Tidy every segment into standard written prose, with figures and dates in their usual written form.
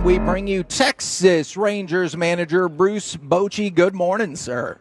we bring you Texas Rangers manager Bruce Bochy. Good morning, sir.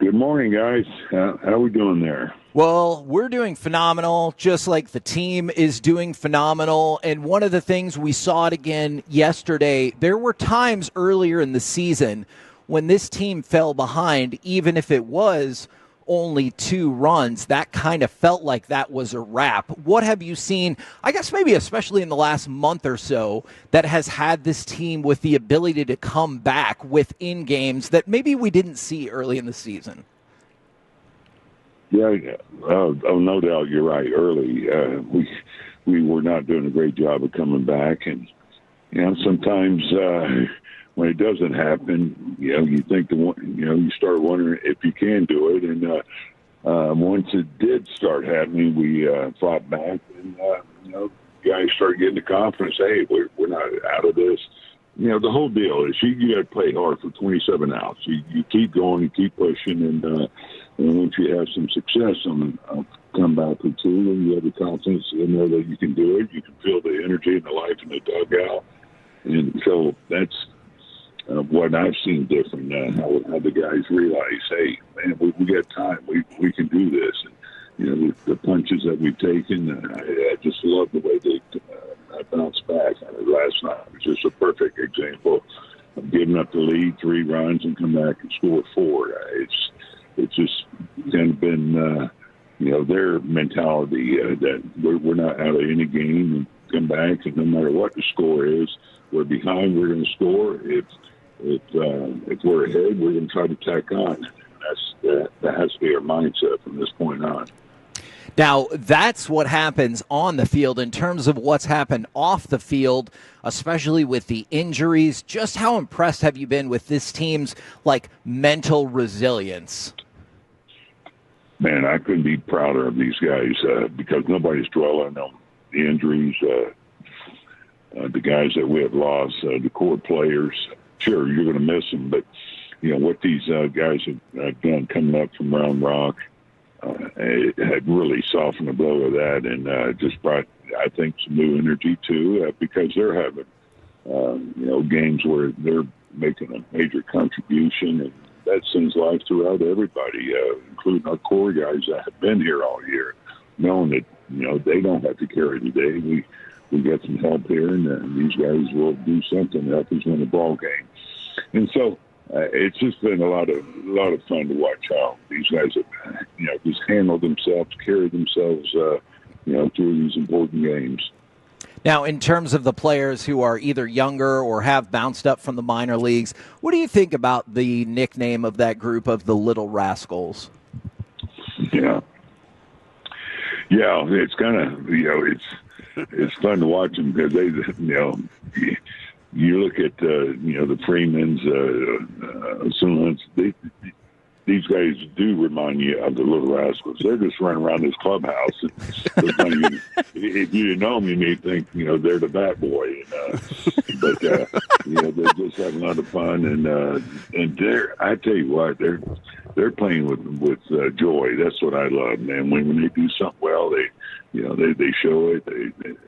Good morning, guys. How are we doing there? Well, we're doing phenomenal, just like the team is doing phenomenal. And one of the things we saw it again yesterday, there were times earlier in the season when this team fell behind, even if it was only 2 runs, that kind of felt like that was a wrap. What have you seen, I guess maybe especially in the last month or so, that has had this team with the ability to come back within games that maybe we didn't see early in the season? Yeah, no doubt you're right. Early, we were not doing a great job of coming back, and sometimes when it doesn't happen, you think you start wondering if you can do it. And once it did start happening, we fought back, and guys started getting the confidence. Hey, we're not out of this. The whole deal is you got to play hard for 27 outs. You keep going, you keep pushing, and once you have some success on come back or two, and you have the confidence in there that you can do it. You can feel the energy and the life in the dugout, and so that's what I've seen different now. How the guys realize, hey, man, we got time. We can do this. And, the punches that we've taken, I just love the way they bounced back. Last night was just a perfect example of giving up the lead, 3 runs, and come back and score 4. It's just kind of been, their mentality that we're not out of any game, and come back, and no matter what the score is, we're behind, we're going to score. If we're ahead, we're going to try to tack on. That has to be our mindset from this point on. Now, that's what happens on the field. In terms of what's happened off the field, especially with the injuries, just how impressed have you been with this team's mental resilience? Man, I couldn't be prouder of these guys because nobody's dwelling on the injuries. The guys that we have lost, the core players, sure, you're going to miss them, but what these guys have done coming up from Round Rock, it had really softened the blow of that, and just brought, I think, some new energy too, because they're having games where they're making a major contribution, and that sends life throughout everybody, including our core guys that have been here all year, knowing that they don't have to carry the day. We got some help here, and these guys will do something to help us win the ball game. And so it's just been a lot of fun to watch how these guys have, just handled themselves, carried themselves, through these important games. Now, in terms of the players who are either younger or have bounced up from the minor leagues, what do you think about the nickname of that group of the Little Rascals? Yeah, it's kind of, it's fun to watch them because they, you look at, the Freemans, Sunlands, these guys do remind you of the Little Rascals. They're just running around this clubhouse. And if you didn't know them, you may think, they're the bat boy. But they're just having a lot of fun. And I tell you what, they're playing with joy. That's what I love, man. When they do something well, they show it.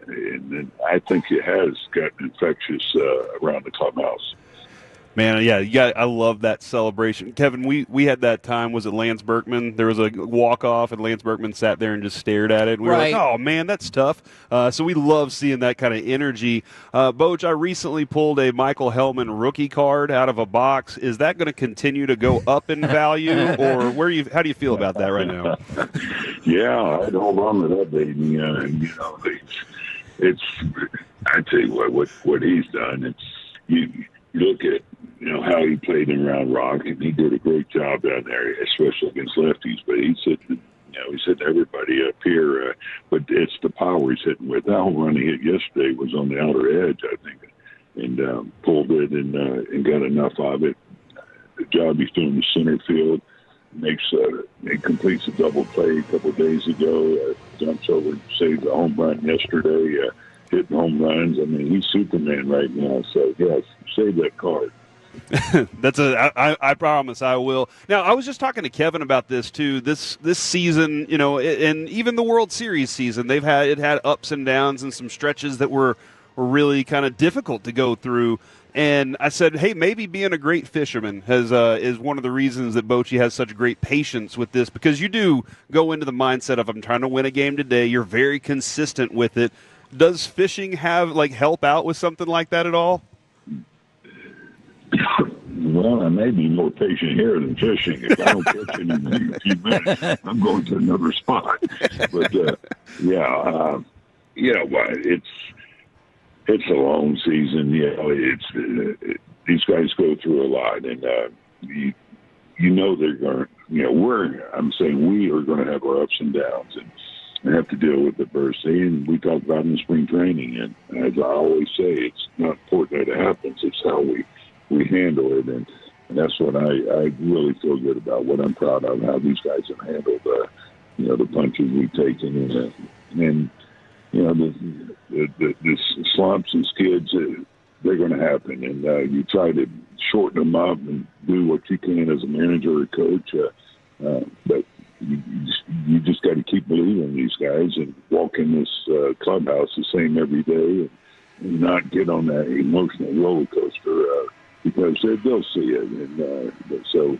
And I think it has gotten infectious around the clubhouse. Man, yeah, I love that celebration. Kevin, we had that time, was it Lance Berkman? There was a walk-off, and Lance Berkman sat there and just stared at it. And we were like, oh, man, that's tough. So we love seeing that kind of energy. Boch, I recently pulled a Michael Helman rookie card out of a box. Is that going to continue to go up in value, or how do you feel about that right now? Yeah, I'd hold on to that, baby. It's I tell you what he's done. You look at how he played in Round Rock, and he did a great job down there, especially against lefties. But he's hitting, he's hitting everybody up here. But it's the power he's hitting with. That home run he hit yesterday was on the outer edge, I think, and pulled it and got enough of it. The job he's doing in the center field he completes a double play a couple of days ago. Jumps over and saved the home run yesterday. Hitting home runs. I mean, he's Superman right now. So yes, save that card. I promise I will. Now, I was just talking to Kevin about this too. This season, and even the World Series season, it had ups and downs and some stretches that were were really kind of difficult to go through. And I said, hey, maybe being a great fisherman is one of the reasons that Bochy has such great patience with this, because you do go into the mindset of, I'm trying to win a game today. You're very consistent with it. Does fishing help out with something like that at all? Well, I may be more patient here than fishing. If I don't catch anything in a few minutes, I'm going to another spot. But it's a long season. These guys go through a lot, and they're going. I'm saying we are going to have our ups and downs, and have to deal with adversity. And we talk about in spring training, and as I always say, it's not important that it happens; it's how we handle it, and that's what I really feel good about. What I'm proud of, how these guys have handled, the punches we've taken, and the slumps and skids, they're going to happen, and you try to shorten them up and do what you can as a manager or coach, but you just got to keep believing in these guys and walk in this clubhouse the same every day, and not get on that emotional roller coaster. Because they'll see it. And so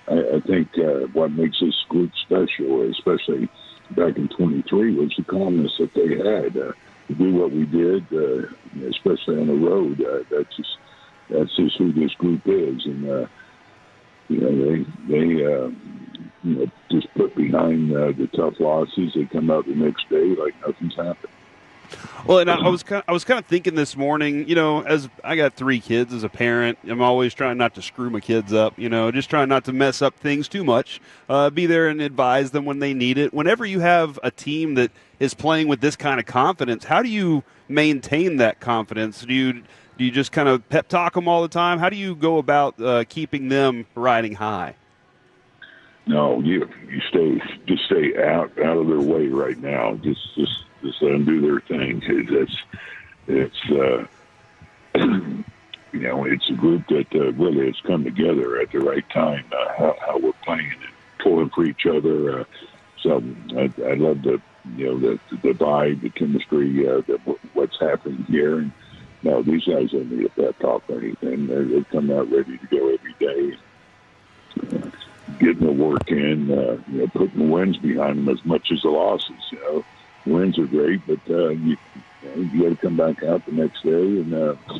I think what makes this group special, especially back in 23, was the calmness that they had to do what we did, especially on the road. That's just who this group is. And, they just put behind the tough losses. They come out the next day like nothing's happened. Well, and I was kind of thinking this morning, as I got 3 kids as a parent, I'm always trying not to screw my kids up, just trying not to mess up things too much, be there and advise them when they need it. Whenever you have a team that is playing with this kind of confidence, how do you maintain that confidence? Do you just kind of pep talk them all the time? How do you go about keeping them riding high? No, you stay out of their way right now. Just let them do their thing. It's a group that really has come together at the right time. How we're playing and pulling for each other. So I love the vibe, the chemistry, what's happening here. And no, these guys don't need a pep talk or anything. They come out ready to go every day. Getting the work in, putting the wins behind them as much as the losses. Wins are great, but you got to come back out the next day and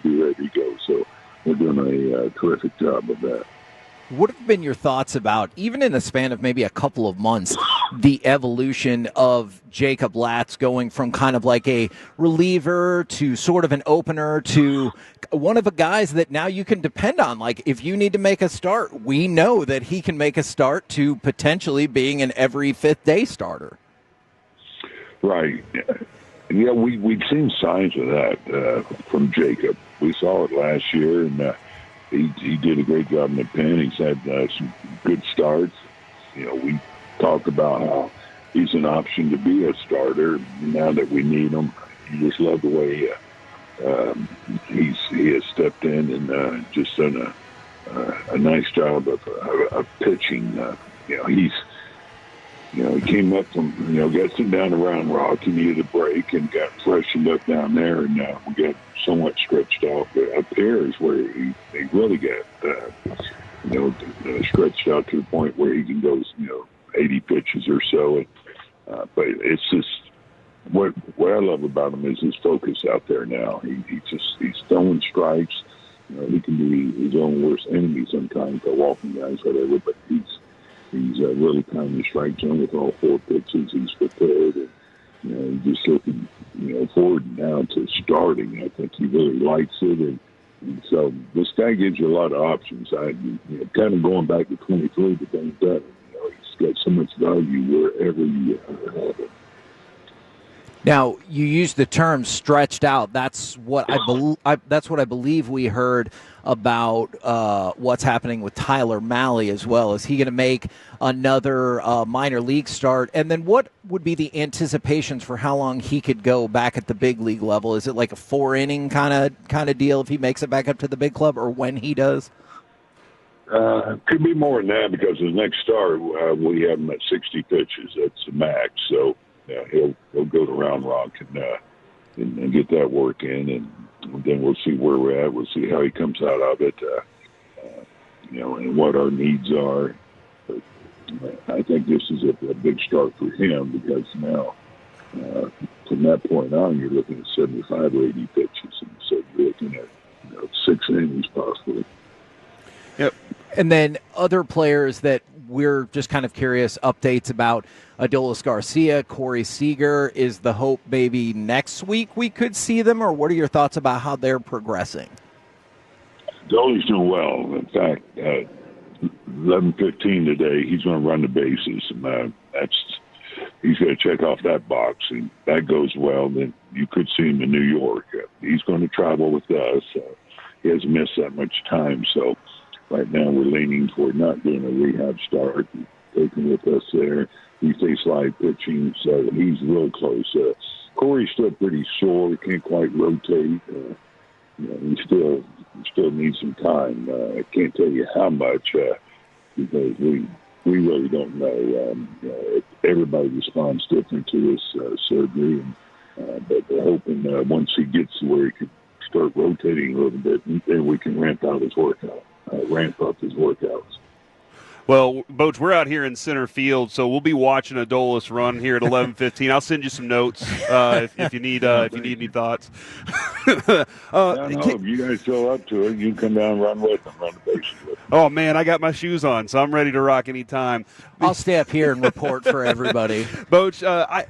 be ready to go. So we're doing a terrific job of that. What have been your thoughts about, even in the span of maybe a couple of months, the evolution of Jacob Latz going from kind of like a reliever to sort of an opener to one of the guys that now you can depend on? Like, if you need to make a start, we know that he can make a start, to potentially being an every 5th day starter. Right. Yeah, we've seen signs of that from Jacob. We saw it last year, and he did a great job in the pen. He's had some good starts. We talked about how he's an option to be a starter now that we need him. You just love the way he has stepped in and just done a nice job of pitching. He came up from, got sitting down around Rock. He needed a break and got freshened up down there, and we got somewhat stretched out. But up here is where he really got, stretched out to the point where he can go, 80 pitches or so. But it's just what I love about him is his focus out there now. He's throwing strikes. He can be his own worst enemy sometimes, the walking guys, whatever. But he's really kind of strike zone with all 4 pitches. He's prepared, and just looking, forward now to starting. I think he really likes it, and so this guy gives you a lot of options. Kind of going back to 23, but then better. He's got so much value wherever you have it. Now, you used the term stretched out. That's what I believe we heard about what's happening with Tyler Malley as well. Is he going to make another minor league start? And then what would be the anticipations for how long he could go back at the big league level? Is it like a 4-inning kind of deal if he makes it back up to the big club, or when he does? Could be more than that, because his next start, we have him at 60 pitches. That's the max. So he'll go to Round Rock and get that work in, and then we'll see where we're at. We'll see how he comes out of it, and what our needs are. But I think this is a big start for him because now, from that point on, you're looking at 75 or 80 pitches, and so you're looking at 6 innings possibly. Yep. And then other players that we're just kind of curious updates about: Adolis Garcia, Corey Seager. Is the hope maybe next week we could see them, or what are your thoughts about how they're progressing? Adolis doing well. In fact, 11:15 today, he's going to run the bases. And, he's going to check off that box, and that goes well. Then you could see him in New York. He's going to travel with us. He hasn't missed that much time, so right now we're leaning toward not doing a rehab start, taking with us there. He stays live pitching, so he's real close. Corey's still pretty sore. Can't quite rotate. He still needs some time. I can't tell you how much because we really don't know. Everybody responds different to this surgery, but we're hoping once he gets to where he can start rotating a little bit, then we can ramp up his workouts. Well, Boach, we're out here in center field, so we'll be watching Adolis run here at 11:15. I'll send you some notes if you need any thoughts. If you guys show up to it, you can come down and run with them, run the bases with them. Oh man, I got my shoes on, so I'm ready to rock anytime. I'll stay up here and report for everybody. Boach,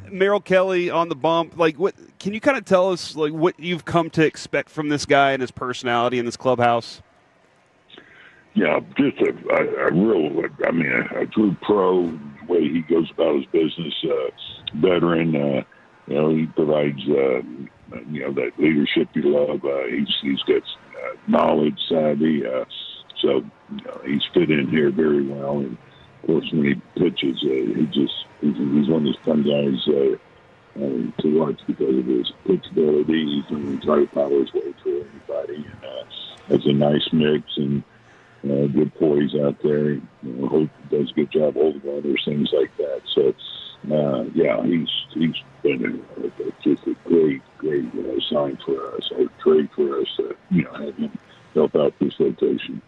Merrill Kelly on the bump. What can you kind of tell us, what you've come to expect from this guy and his personality in this clubhouse? Yeah, just a true pro, the way he goes about his business, veteran, he provides, that leadership you love. He's got knowledge, savvy, so he's fit in here very well. And of course, when he pitches, he's one of those fun guys to watch because of his pitchability. He's going to try to power his way through anybody, and has a nice mix and good poise out there. Hope does a good job holding runners, things like that. So, he's been just a great sign for us, a trade for us to have him help out this rotation.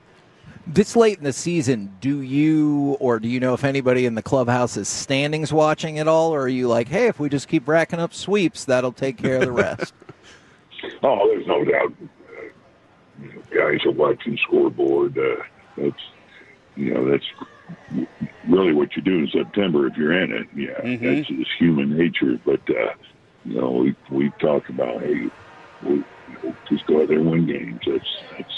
This late in the season, do you know if anybody in the clubhouse is standings watching at all, or are you like, hey, if we just keep racking up sweeps, that'll take care of the rest? Oh, there's no doubt. Guys are watching scoreboard. That's really what you do in September if you're in it. Yeah, That's just human nature. But we talk about, hey, we just go out there and win games. That's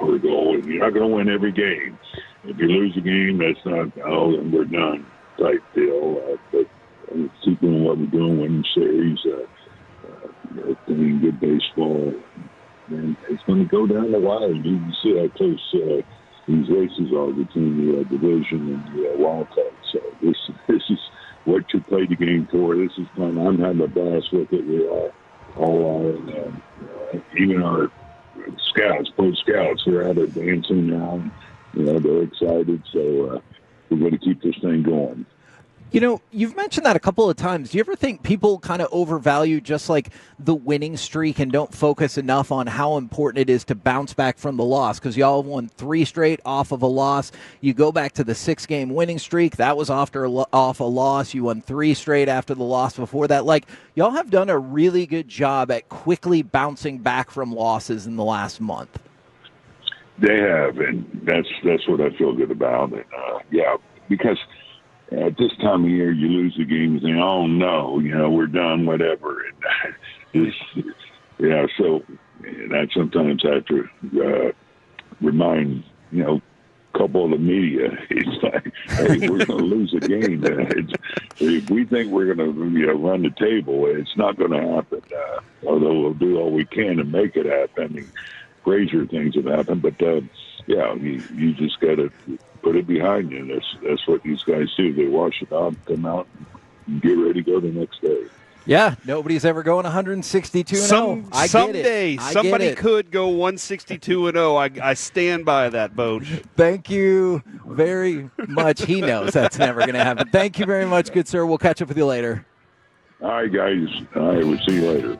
our goal. And you're not going to win every game. If you lose a game, that's not then we're done type deal. But keep doing what we're doing, winning series, playing good baseball. And it's going to go down the wire. You can see how close these races are between the division and the wild card. So this is what you play the game for. This is fun. I'm having a blast with it. We all are. And even our scouts, pro scouts, are out there dancing now. They're excited. So we're going to keep this thing going. You've mentioned that a couple of times. Do you ever think people kind of overvalue just like the winning streak and don't focus enough on how important it is to bounce back from the loss? Because y'all won 3 straight off of a loss. You go back to the 6-game winning streak. That was off a loss. You won 3 straight after the loss before that. Y'all have done a really good job at quickly bouncing back from losses in the last month. They have, and that's what I feel good about. And, because at this time of year, you lose the game and think, oh, no, we're done, whatever. And so that sometimes I have to remind, a couple of the media, it's like, hey, we're going to lose a game. If we think we're going to run the table, it's not going to happen, although we'll do all we can to make it happen. I mean, crazier things have happened, but, you just got to put it behind you. That's what these guys do. They wash it out, come out, and get ready to go the next day. Yeah, nobody's ever going 162-0. Someday somebody could go 162-0. I stand by that, Boach. Thank you very much. He knows that's never going to happen. Thank you very much, good sir. We'll catch up with you later. All right, guys. All right, we'll see you later.